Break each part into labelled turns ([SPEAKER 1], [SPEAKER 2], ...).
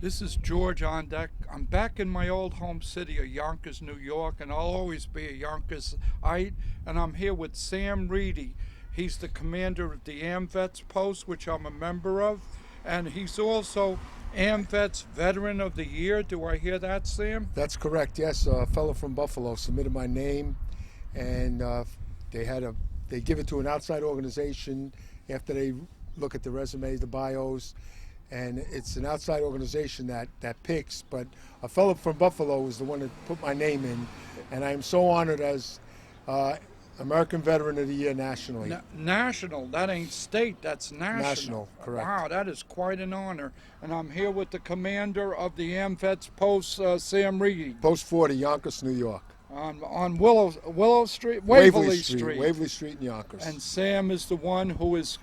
[SPEAKER 1] This is George Ondek. I'm back in my old home city of Yonkers, New York, and I'll always be a Yonkersite. And I'm here with Sam Reedy. He's the commander of the AMVETS post, which I'm a member of, and he's also AMVETS Veteran of the Year. Do I hear that, Sam?
[SPEAKER 2] That's correct. Yes, a fellow from Buffalo submitted my name, and they give it to an outside organization after they look at the resumes, the bios, and it's an outside organization that picks. But a fellow from Buffalo is the one that put my name in, and I am so honored as American Veteran of the Year nationally.
[SPEAKER 1] National. That ain't state. That's national.
[SPEAKER 2] National, correct.
[SPEAKER 1] Wow, that is quite an honor. And I'm here with the commander of the AMVETS post, Sam Reedy.
[SPEAKER 2] Post 40, Yonkers, New York.
[SPEAKER 1] On Willow Street, Waverly Street.
[SPEAKER 2] Waverly Street in Yonkers.
[SPEAKER 1] And Sam is the one who has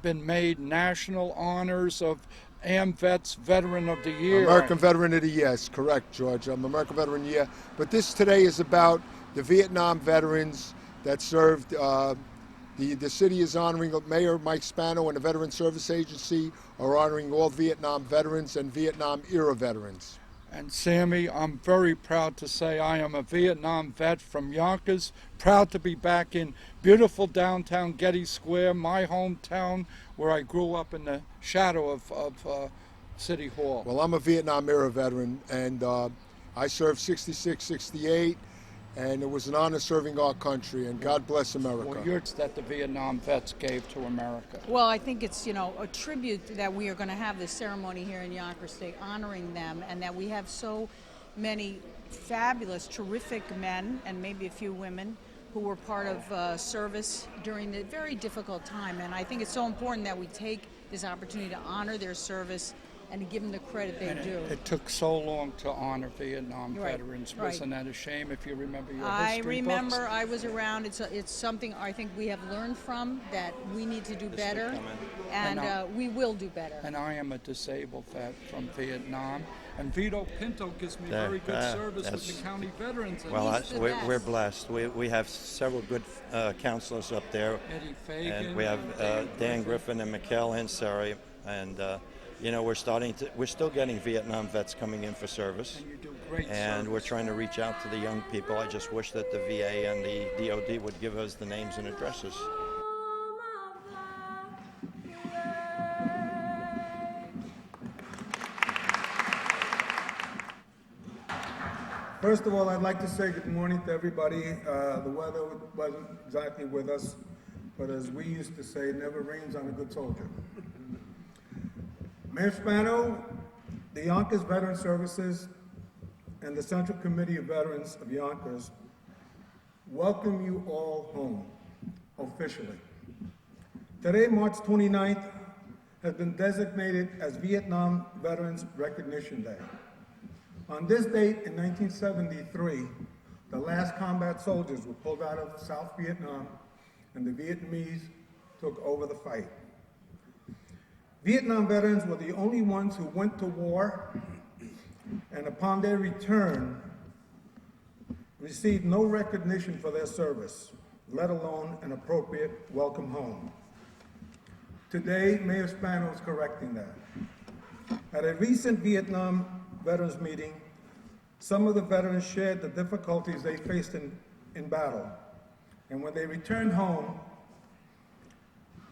[SPEAKER 1] been made national honors of AMVETS Veteran of the Year.
[SPEAKER 2] American Veteran of the Year, yes, correct, George. I'm American Veteran of the Year. But this today is about the Vietnam veterans that served. The city is honoring Mayor Mike Spano and the Veteran Service Agency are honoring all Vietnam veterans and Vietnam-era veterans.
[SPEAKER 1] And Sammy, I'm very proud to say I am a Vietnam vet from Yonkers, proud to be back in beautiful downtown Getty Square, my hometown, where I grew up in the shadow of City Hall.
[SPEAKER 2] Well, I'm a Vietnam-era veteran, and I served 66, 68, and it was an honor serving our country, and God bless America.
[SPEAKER 1] Well, yours that the Vietnam vets gave to America.
[SPEAKER 3] Well, I think it's, a tribute that we are going to have this ceremony here in Yonkers State honoring them, and that we have so many fabulous, terrific men and maybe a few women who were part of service during the very difficult time. And I think it's so important that we take this opportunity to honor their service and to give them the credit they do.
[SPEAKER 1] It took so long to honor Vietnam
[SPEAKER 3] Right,
[SPEAKER 1] veterans.
[SPEAKER 3] right.
[SPEAKER 1] Wasn't that a shame if you remember your
[SPEAKER 3] I
[SPEAKER 1] history
[SPEAKER 3] remember
[SPEAKER 1] books?
[SPEAKER 3] I was around. It's something I think we have learned from, that we need to do better, and we will do better.
[SPEAKER 1] And I am a disabled vet from Vietnam. And Vito Pinto gives me very good service with the county veterans. And
[SPEAKER 4] Well,
[SPEAKER 3] He's the best.
[SPEAKER 4] we're blessed. We have several good counselors up there.
[SPEAKER 1] Eddie Fagan.
[SPEAKER 4] And we have Dan Griffin and Mikhail Ansari. And, we're still getting Vietnam vets coming in for service.
[SPEAKER 1] And you do great
[SPEAKER 4] And
[SPEAKER 1] service.
[SPEAKER 4] we're trying to reach out to the young people. I just wish that the VA and the DOD would give us the names and addresses.
[SPEAKER 5] First of all, I'd like to say good morning to everybody. The weather wasn't exactly with us, but as we used to say, it never rains on a good soldier. Mayor Spano, the Yonkers Veteran Services, and the Central Committee of Veterans of Yonkers welcome you all home, officially. Today, March 29th, has been designated as Vietnam Veterans Recognition Day. On this date in 1973, the last combat soldiers were pulled out of South Vietnam and the Vietnamese took over the fight. Vietnam veterans were the only ones who went to war and upon their return received no recognition for their service, let alone an appropriate welcome home. Today, Mayor Spano is correcting that. At a recent Vietnam veterans meeting, some of the veterans shared the difficulties they faced in battle. And when they returned home,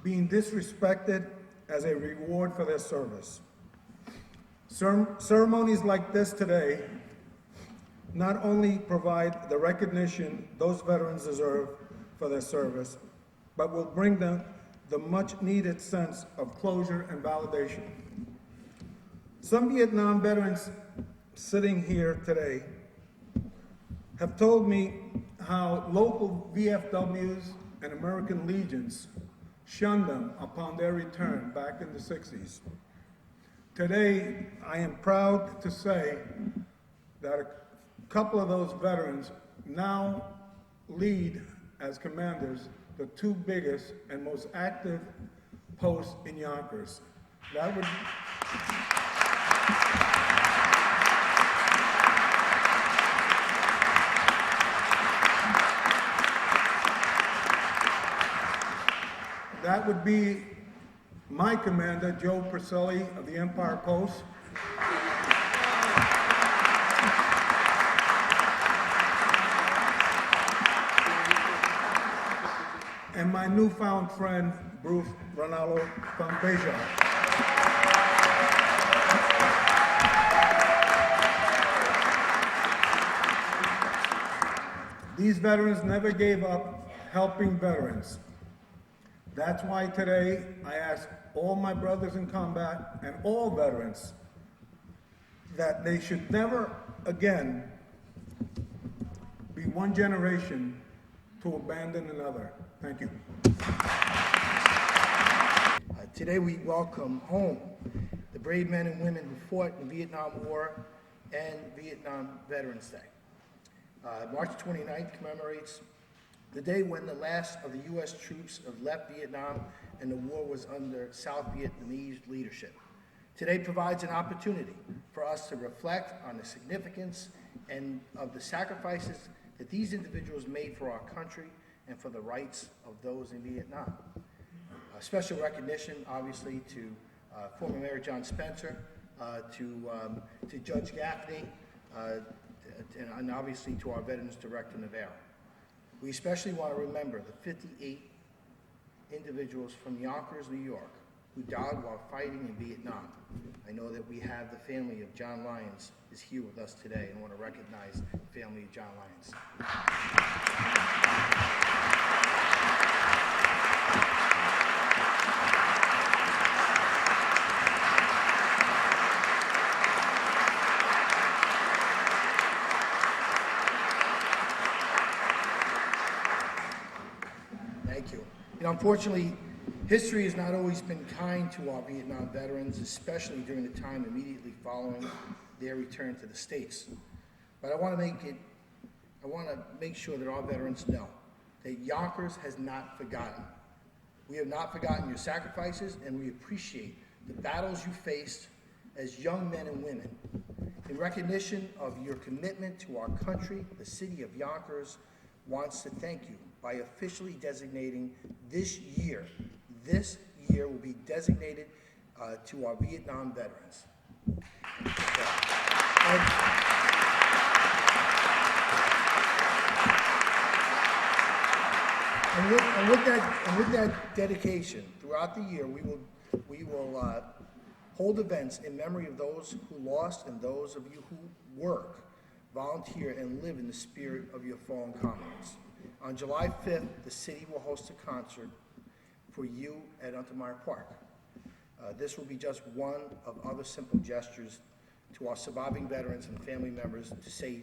[SPEAKER 5] being disrespected as a reward for their service. Ceremonies like this today not only provide the recognition those veterans deserve for their service, but will bring them the much needed sense of closure and validation. Some Vietnam veterans sitting here today have told me how local VFWs and American Legions shunned them upon their return back in the 60s. Today, I am proud to say that a couple of those veterans now lead as commanders the two biggest and most active posts in Yonkers. That would That would be my commander, Joe Perselli of the Empire Post. and my newfound friend, Bruce Ronaldo from Beja. These veterans never gave up helping veterans. That's why today I ask all my brothers in combat and all veterans that they should never again be one generation to abandon another. Thank you.
[SPEAKER 6] Today we welcome home the brave men and women who fought in the Vietnam War and Vietnam Veterans Day. March 29th commemorates the day when the last of the U.S. troops have left Vietnam and the war was under South Vietnamese leadership. Today provides an opportunity for us to reflect on the significance and of the sacrifices that these individuals made for our country and for the rights of those in Vietnam. Special recognition, obviously, to former Mayor John Spencer, to Judge Gaffney, and obviously to our Veterans Director Navarro. We especially want to remember the 58 individuals from Yonkers, New York, who died while fighting in Vietnam. I know that we have the family of John Lyons is here with us today, and I want to recognize the family of John Lyons. Thank you. Unfortunately, history has not always been kind to our Vietnam veterans, especially during the time immediately following their return to the States. But I want to make sure that our veterans know that Yonkers has not forgotten. We have not forgotten your sacrifices, and we appreciate the battles you faced as young men and women. In recognition of your commitment to our country, the city of Yonkers wants to thank you by officially designating this year will be designated to our Vietnam veterans. And with that dedication, throughout the year, we will hold events in memory of those who lost and those of you who work, volunteer, and live in the spirit of your fallen comrades. On July 5th, the city will host a concert for you at Untermeyer Park. This will be just one of other simple gestures to our surviving veterans and family members to say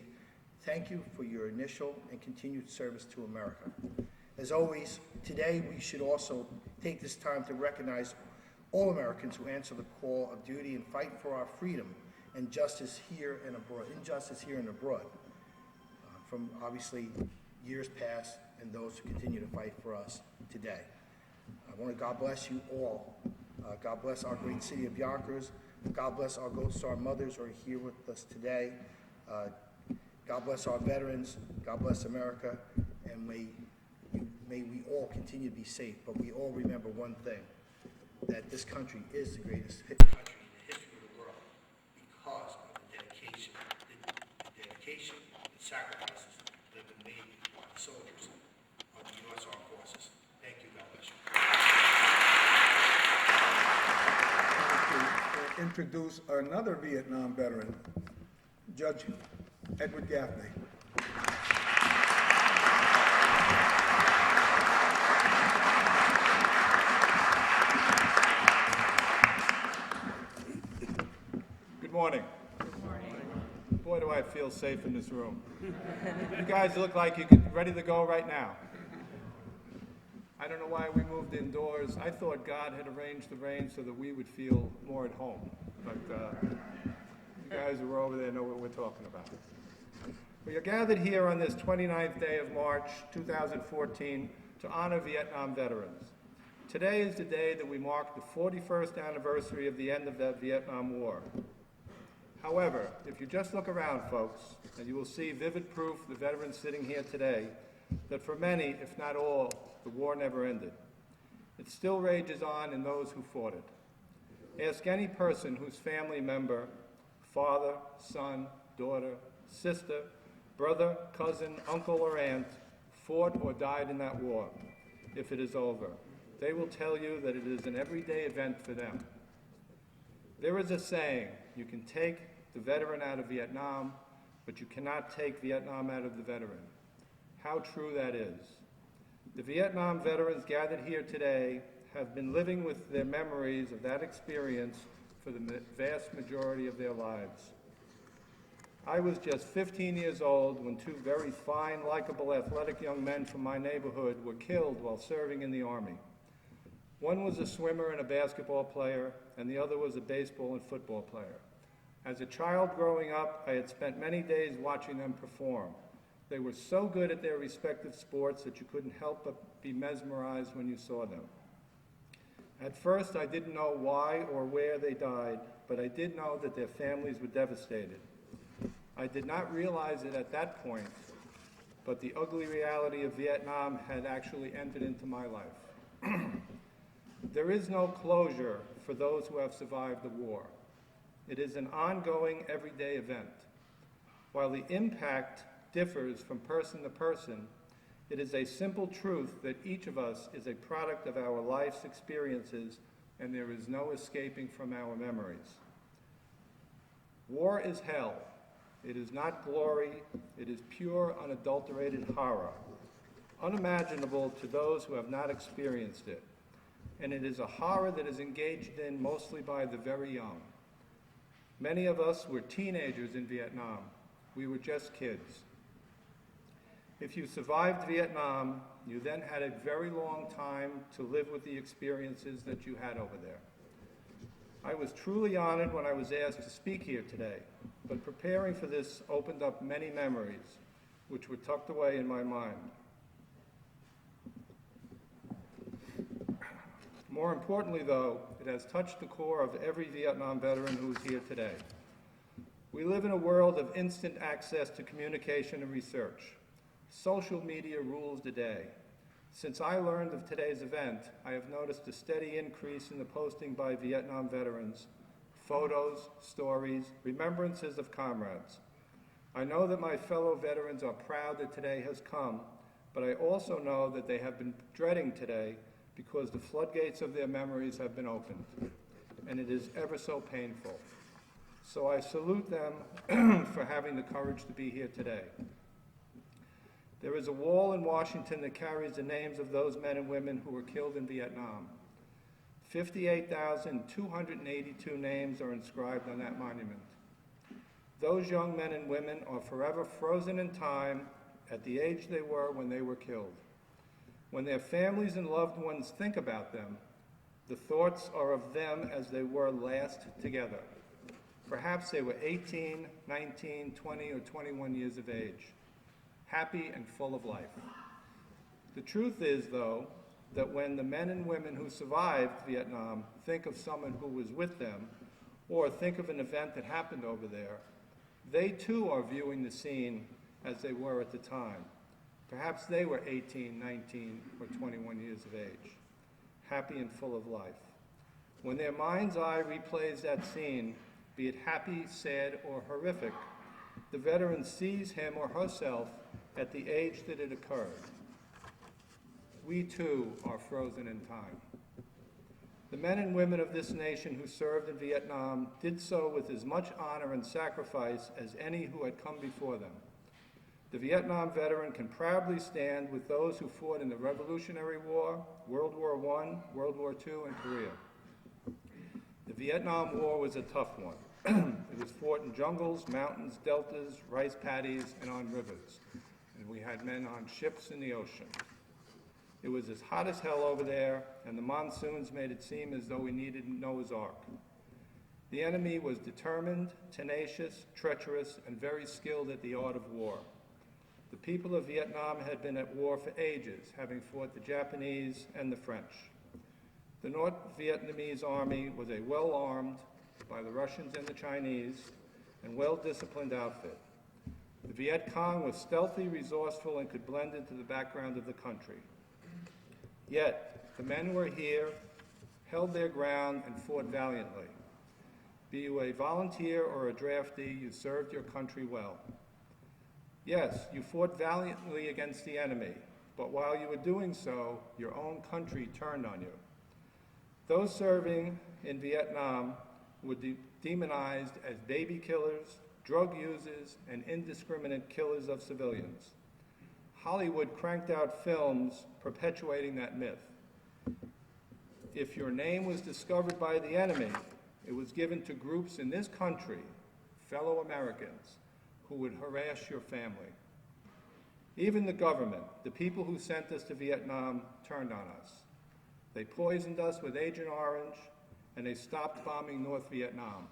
[SPEAKER 6] thank you for your initial and continued service to America. As always, today we should also take this time to recognize all Americans who answer the call of duty and fight for our freedom and justice here and abroad, from obviously years past and those who continue to fight for us today. I want to God bless you all. God bless our great city of Yonkers. God bless our Gold Star mothers who are here with us today. God bless our veterans. God bless America. And may we all continue to be safe. But we all remember one thing, that this country is the greatest country in the history of the world because of the dedication and sacrifices that have been made by the soldiers of the U.S. Armed Forces. Thank you. God bless you.
[SPEAKER 5] To introduce another Vietnam veteran, Judge Edward Gaffney.
[SPEAKER 7] Good morning. Good morning. Boy, do I feel safe in this room. You guys look like you're ready to go right now. I don't know why we moved indoors. I thought God had arranged the rain so that we would feel more at home. But you guys who are over there know what we're talking about. We are gathered here on this 29th day of March 2014 to honor Vietnam veterans. Today is the day that we mark the 41st anniversary of the end of that Vietnam War. However, if you just look around, folks, and you will see vivid proof, the veterans sitting here today, that for many, if not all, the war never ended. It still rages on in those who fought it. Ask any person whose family member, father, son, daughter, sister, brother, cousin, uncle, or aunt fought or died in that war. if it is over. They will tell you that it is an everyday event for them. There is a saying, you can take the veteran out of Vietnam, but you cannot take Vietnam out of the veteran. How true that is. The Vietnam veterans gathered here today have been living with their memories of that experience for the vast majority of their lives. I was just 15 years old when two very fine, likable, athletic young men from my neighborhood were killed while serving in the Army. One was a swimmer and a basketball player, and the other was a baseball and football player. As a child growing up, I had spent many days watching them perform. They were so good at their respective sports that you couldn't help but be mesmerized when you saw them. At first, I didn't know why or where they died, but I did know that their families were devastated. I did not realize it at that point, but the ugly reality of Vietnam had actually entered into my life. There is no closure for those who have survived the war. It is an ongoing, everyday event. While the impact differs from person to person, it is a simple truth that each of us is a product of our life's experiences, and there is no escaping from our memories. War is hell. It is not glory. It is pure, unadulterated horror, unimaginable to those who have not experienced it. And it is a horror that is engaged in mostly by the very young. Many of us were teenagers in Vietnam. We were just kids. If you survived Vietnam, you then had a very long time to live with the experiences that you had over there. I was truly honored when I was asked to speak here today, but preparing for this opened up many memories, which were tucked away in my mind. More importantly, though, it has touched the core of every Vietnam veteran who is here today. We live in a world of instant access to communication and research. Social media rules the day. Since I learned of today's event, I have noticed a steady increase in the posting by Vietnam veterans, photos, stories, remembrances of comrades. I know that my fellow veterans are proud that today has come, but I also know that they have been dreading today because the floodgates of their memories have been opened, and it is ever so painful. So I salute them for having the courage to be here today. There is a wall in Washington that carries the names of those men and women who were killed in Vietnam. 58,282 names are inscribed on that monument. Those young men and women are forever frozen in time at the age they were when they were killed. When their families and loved ones think about them, the thoughts are of them as they were last together. Perhaps they were 18, 19, 20, or 21 years of age, happy and full of life. The truth is, though, that when the men and women who survived Vietnam think of someone who was with them, or think of an event that happened over there, they too are viewing the scene as they were at the time. Perhaps they were 18, 19, or 21 years of age, happy and full of life. When their mind's eye replays that scene, be it happy, sad, or horrific, the veteran sees him or herself at the age that it occurred. We too are frozen in time. The men and women of this nation who served in Vietnam did so with as much honor and sacrifice as any who had come before them. The Vietnam veteran can proudly stand with those who fought in the Revolutionary War, World War I, World War II, and Korea. The Vietnam War was a tough one. It was fought in jungles, mountains, deltas, rice paddies, and on rivers. And we had men on ships in the ocean. It was as hot as hell over there, and the monsoons made it seem as though we needed Noah's Ark. The enemy was determined, tenacious, treacherous, and very skilled at the art of war. The people of Vietnam had been at war for ages, having fought the Japanese and the French. The North Vietnamese army was a well-armed, by the Russians and the Chinese, and well-disciplined outfit. The Viet Cong was stealthy, resourceful, and could blend into the background of the country. Yet, the men who were here held their ground and fought valiantly. Be you a volunteer or a draftee, you served your country well. Yes, you fought valiantly against the enemy, but while you were doing so, your own country turned on you. Those serving in Vietnam were demonized as baby killers, drug users, and indiscriminate killers of civilians. Hollywood cranked out films perpetuating that myth. If your name was discovered by the enemy, it was given to groups in this country, fellow Americans, who would harass your family. Even the government, the people who sent us to Vietnam, turned on us. They poisoned us with Agent Orange, and they stopped bombing North Vietnam.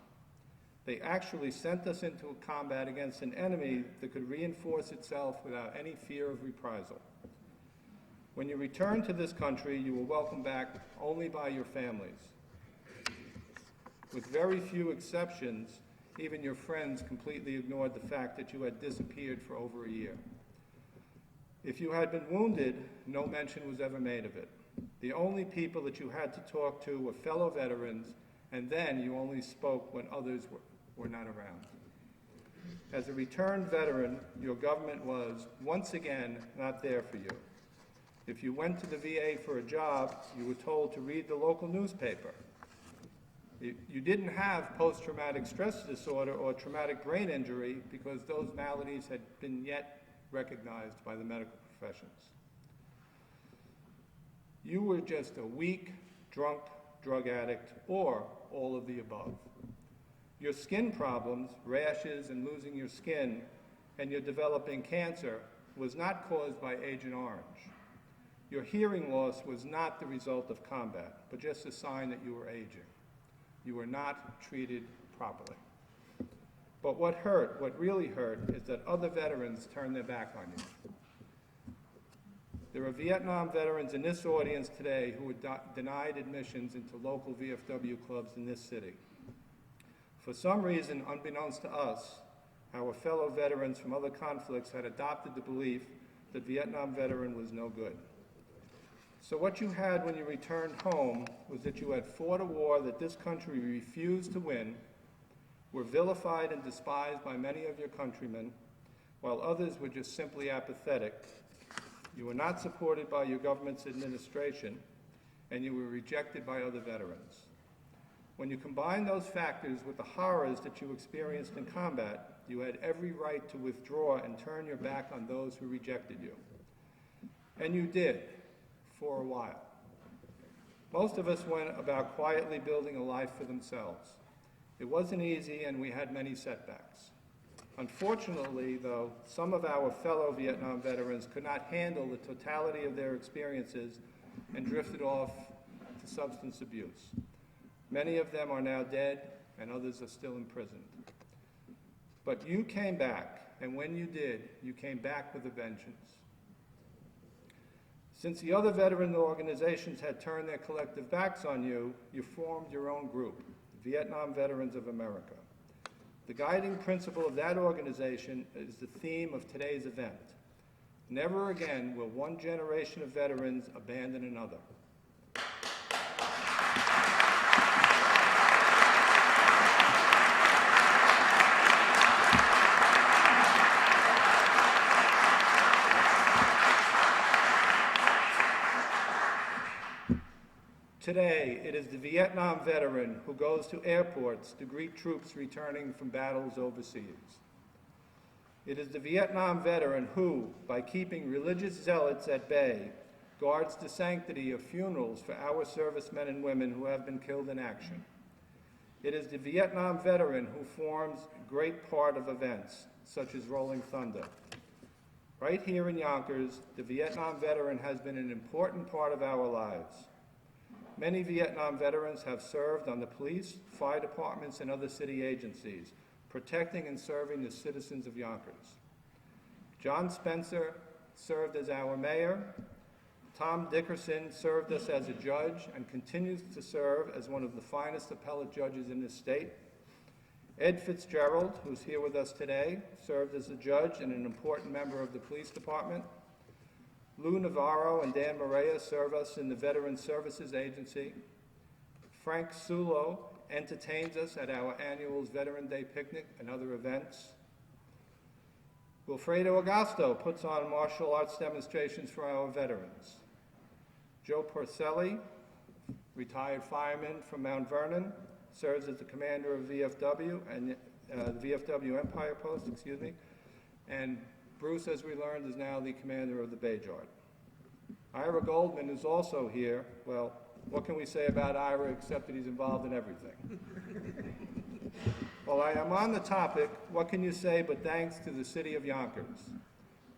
[SPEAKER 7] They actually sent us into combat against an enemy that could reinforce itself without any fear of reprisal. When you returned to this country, you were welcomed back only by your families. With very few exceptions, even your friends completely ignored the fact that you had disappeared for over a year. If you had been wounded, no mention was ever made of it. The only people that you had to talk to were fellow veterans, and then you only spoke when others were not around. As a returned veteran, your government was, once again, not there for you. If you went to the VA for a job, you were told to read the local newspaper. You didn't have post-traumatic stress disorder or traumatic brain injury because those maladies had been yet recognized by the medical professions. You were just a weak, drunk drug addict, or all of the above. Your skin problems, rashes and losing your skin, and your developing cancer was not caused by Agent Orange. Your hearing loss was not the result of combat, but just a sign that you were aging. You were not treated properly. But what really hurt, is that other veterans turned their back on you. There are Vietnam veterans in this audience today who were denied admissions into local VFW clubs in this city. For some reason, unbeknownst to us, our fellow veterans from other conflicts had adopted the belief that Vietnam veteran was no good. So what you had when you returned home was that you had fought a war that this country refused to win, were vilified and despised by many of your countrymen, while others were just simply apathetic. You were not supported by your government's administration, and you were rejected by other veterans. When you combine those factors with the horrors that you experienced in combat, you had every right to withdraw and turn your back on those who rejected you. And you did, for a while. Most of us went about quietly building a life for themselves. It wasn't easy, and we had many setbacks. Unfortunately, though, some of our fellow Vietnam veterans could not handle the totality of their experiences and drifted off to substance abuse. Many of them are now dead, and others are still imprisoned. But you came back, and when you did, you came back with a vengeance. Since the other veteran organizations had turned their collective backs on you, you formed your own group, Vietnam Veterans of America. The guiding principle of that organization is the theme of today's event. Never again will one generation of veterans abandon another. Today, it is the Vietnam veteran who goes to airports to greet troops returning from battles overseas. It is the Vietnam veteran who, by keeping religious zealots at bay, guards the sanctity of funerals for our servicemen and women who have been killed in action. It is the Vietnam veteran who forms a great part of events, such as Rolling Thunder. Right here in Yonkers, the Vietnam veteran has been an important part of our lives. Many Vietnam veterans have served on the police, fire departments, and other city agencies, protecting and serving the citizens of Yonkers. John Spencer served as our mayor. Tom Dickerson served us as a judge and continues to serve as one of the finest appellate judges in this state. Ed Fitzgerald, who's here with us today, served as a judge and an important member of the police department. Lou Navarro and Dan Morea serve us in the Veteran Services Agency. Frank Sulo entertains us at our annual Veteran Day picnic and other events. Wilfredo Augusto puts on martial arts demonstrations for our veterans. Joe Porcelli, retired fireman from Mount Vernon, serves as the commander of VFW and the VFW Empire Post, and Bruce, as we learned, is now the commander of the Bay Guard. Ira Goldman is also here. Well, what can we say about Ira except that he's involved in everything? While I am on the topic, what can you say but thanks to the city of Yonkers?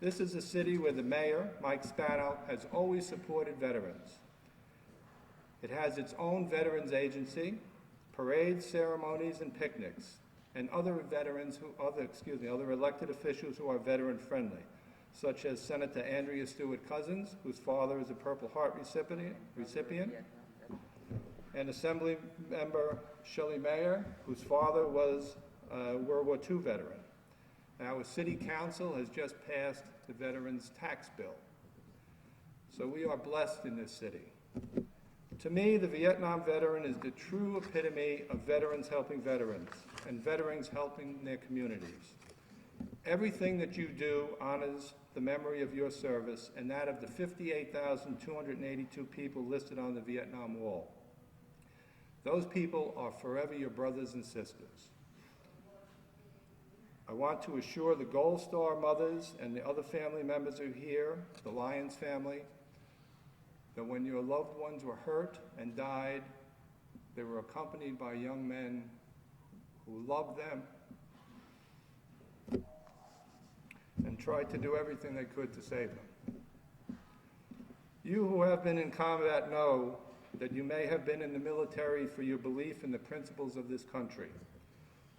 [SPEAKER 7] This is a city where the mayor, Mike Spano, has always supported veterans. It has its own veterans agency, parades, ceremonies, and picnics, and other other elected officials who are veteran friendly, such as Senator Andrea Stewart Cousins, whose father is a Purple Heart recipient, and Assembly Member Shelley Mayer, whose father was a World War II veteran. Our City Council has just passed the Veterans Tax Bill. So we are blessed in this city. To me, the Vietnam veteran is the true epitome of veterans helping veterans, and veterans helping their communities. Everything that you do honors the memory of your service and that of the 58,282 people listed on the Vietnam Wall. Those people are forever your brothers and sisters. I want to assure the Gold Star mothers and the other family members who are here, the Lyons family, that when your loved ones were hurt and died, they were accompanied by young men who loved them and tried to do everything they could to save them. You who have been in combat know that you may have been in the military for your belief in the principles of this country,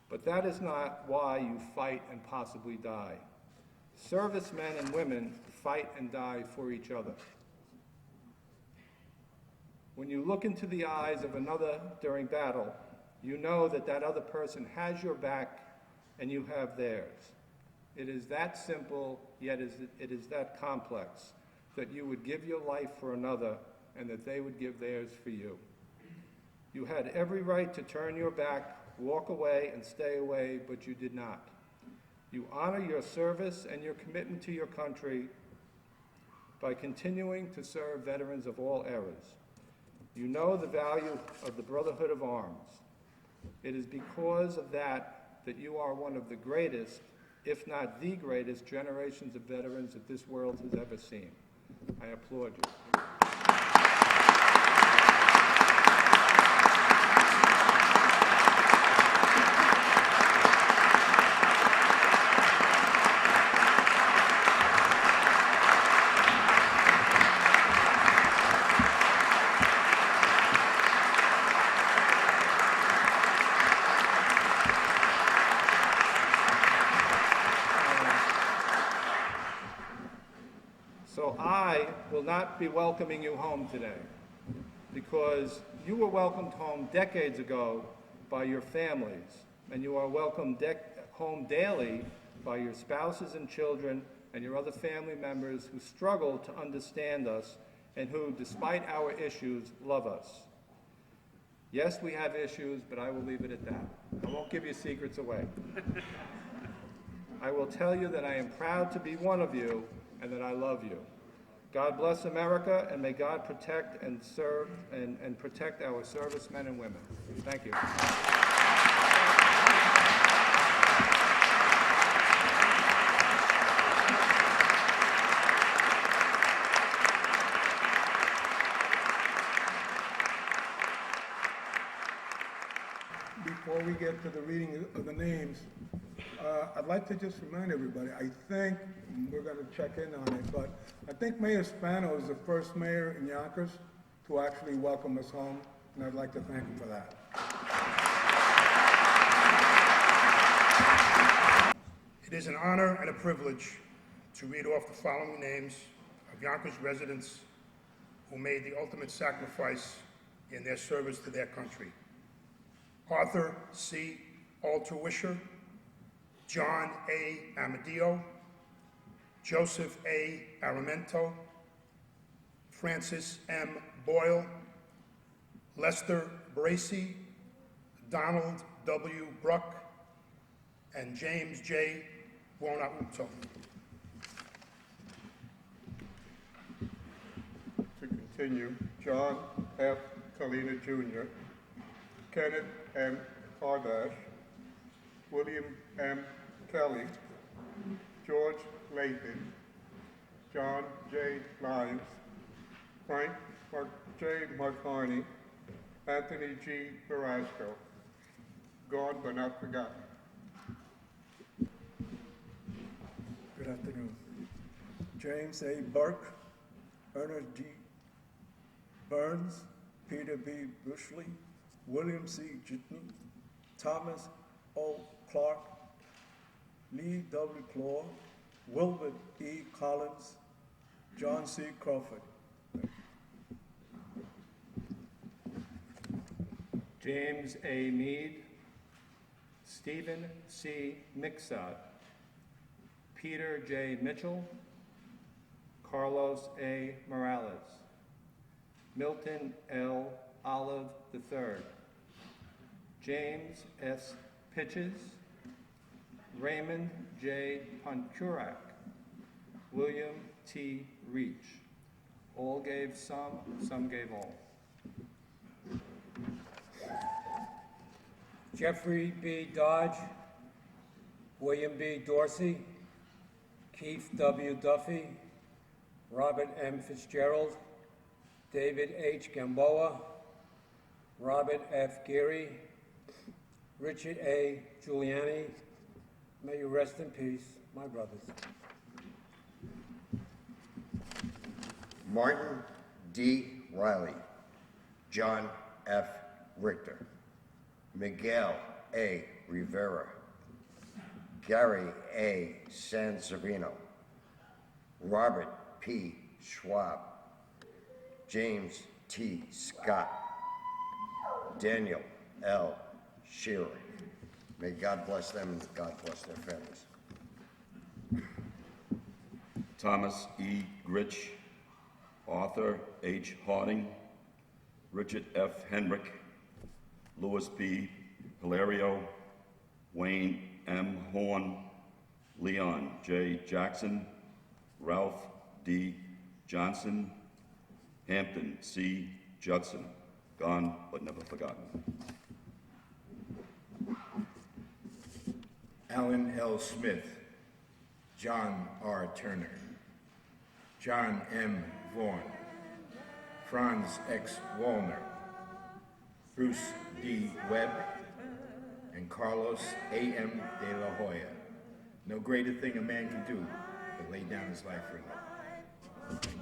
[SPEAKER 7] but that is not why you fight and possibly die. Servicemen and women fight and die for each other. When you look into the eyes of another during battle, you know that that other person has your back and you have theirs. It is that simple, yet it is that complex, that you would give your life for another and that they would give theirs for you. You had every right to turn your back, walk away, and stay away, but you did not. You honor your service and your commitment to your country by continuing to serve veterans of all eras. You know the value of the Brotherhood of Arms. It is because of that that you are one of the greatest, if not the greatest, generations of veterans that this world has ever seen. I applaud you. So I will not be welcoming you home today because you were welcomed home decades ago by your families, and you are welcomed home daily by your spouses and children and your other family members who struggle to understand us and who, despite our issues, love us. Yes, we have issues, but I will leave it at that. I won't give your secrets away. I will tell you that I am proud to be one of you and that I love you. God bless America, and may God protect and serve and protect our servicemen and women. Thank you.
[SPEAKER 5] Before we get to the reading of the names, I'd like to just remind everybody, I think, we're going to check in on it, but I think Mayor Spano is the first mayor in Yonkers to actually welcome us home, and I'd like to thank him for that.
[SPEAKER 6] It is an honor and a privilege to read off the following names of Yonkers residents who made the ultimate sacrifice in their service to their country. Arthur C. Alterwisher, John A. Amadeo, Joseph A. Aramento, Francis M. Boyle, Lester Bracey, Donald W. Bruck, and James J. so.
[SPEAKER 7] To continue, John F. Kalina Jr., Kenneth M. Kardash, William M. Kelly, George Lathan, John J. Lyons, Frank J. Marcarney, Anthony G. Barasco, gone but not forgotten.
[SPEAKER 5] Good afternoon. James A. Burke, Ernest G. Burns, Peter B. Bushley, William C. Jitney, Thomas O. Clark, Lee W. Claw, Wilbert E. Collins, John C. Crawford.
[SPEAKER 7] James A. Mead, Stephen C. Mixot, Peter J. Mitchell, Carlos A. Morales, Milton L. Olive III, James S. Pitches, Raymond J. Poncurak, William T. Reach. All gave some gave all.
[SPEAKER 8] Jeffrey B. Dodge, William B. Dorsey, Keith W. Duffy, Robert M. Fitzgerald, David H. Gamboa, Robert F. Geary, Richard A. Giuliani. May you rest in peace, my brothers.
[SPEAKER 9] Martin D. Riley, John F. Richter, Miguel A. Rivera, Gary A. Sansarino, Robert P. Schwab, James T. Scott, Daniel L. Shearer. May God bless them and God bless their families.
[SPEAKER 10] Thomas E. Gritch, Arthur H. Harding, Richard F. Henrick, Louis P. Hilario, Wayne M. Horn, Leon J. Jackson, Ralph D. Johnson, Hampton C. Judson, gone but never forgotten.
[SPEAKER 11] Alan L. Smith, John R. Turner, John M. Vaughn, Franz X. Wallner, Bruce D. Webb, and Carlos A.M. de la Hoya. No greater thing a man can do than lay down his life for another.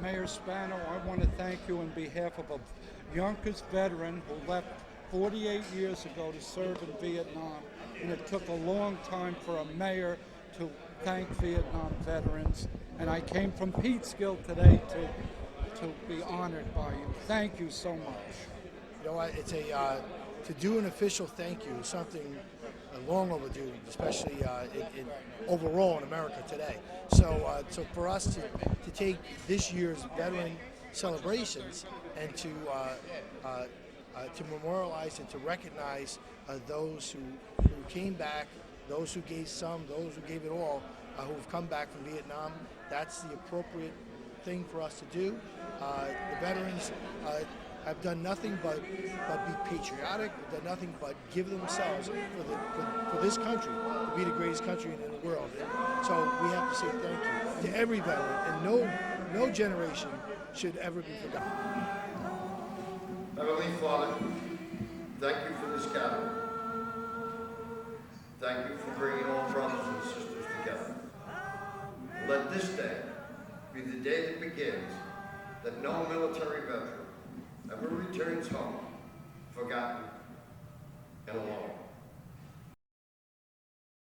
[SPEAKER 1] Mayor Spano, I want to thank you on behalf of a Yonkers veteran who left 48 years ago to serve in Vietnam, and it took a long time for a mayor to thank Vietnam veterans, and I came from Peekskill today to be honored by you. Thank you so much.
[SPEAKER 6] You know what, it's to do an official thank you is something long overdue, especially in overall in America today. So for us to take this year's veteran celebrations and to memorialize and to recognize those who came back, those who gave some, those who gave it all, who've come back from Vietnam, that's the appropriate thing for us to do. The veterans have done nothing but be patriotic, have done nothing but give themselves for this country, to be the greatest country in the world. And so we have to say thank you to every veteran, and no generation should ever be forgotten.
[SPEAKER 9] Heavenly Father, thank you for this gathering. Thank you for bringing all brothers and sisters together. Let this day be the day that begins, that no military veteran ever returns home forgotten and alone.